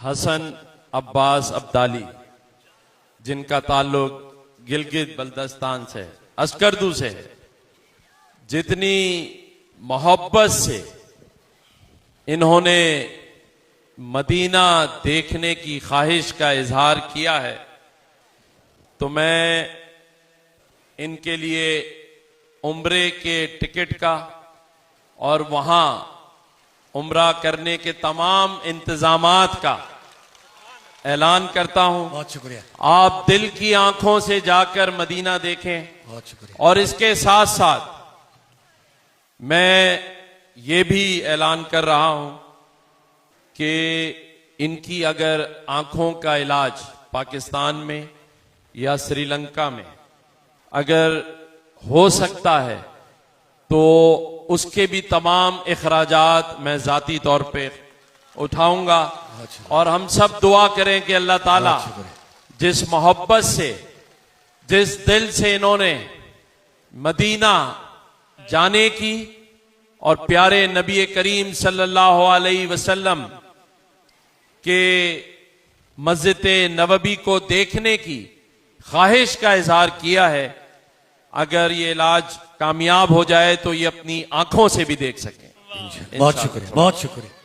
हसन अब्बास अब्दाली, जिनका ताल्लुक गिलगित बल्तिस्तान से, अस्करदू से है, जितनी मोहब्बत से इन्होंने मदीना देखने की ख्वाहिश का इजहार किया है, तो मैं इनके लिए उम्रे के टिकट का और वहां उम्रा करने के तमाम इंतजामात का ऐलान करता हूं। बहुत शुक्रिया। आप दिल की आंखों से जाकर मदीना देखें। बहुत शुक्रिया। और इसके साथ साथ मैं ये भी ऐलान कर रहा हूं कि इनकी अगर आंखों का इलाज पाकिस्तान में या श्रीलंका में अगर हो सकता है तो उसके भी तमाम इखराजात मैं जाती तौर पे उठाऊंगा। और हम सब दुआ करें कि अल्लाह ताला जिस मोहब्बत से, जिस दिल से इन्होंने मदीना जाने की और प्यारे नबी करीम सल्लल्लाहु अलैहि वसल्लम के मस्जिद नबवी को देखने की ख्वाहिश का इजहार किया है, अगर ये इलाज कामयाब हो जाए तो ये अपनी आंखों से भी देख सकें। बहुत शुक्रिया। बहुत शुक्रिया।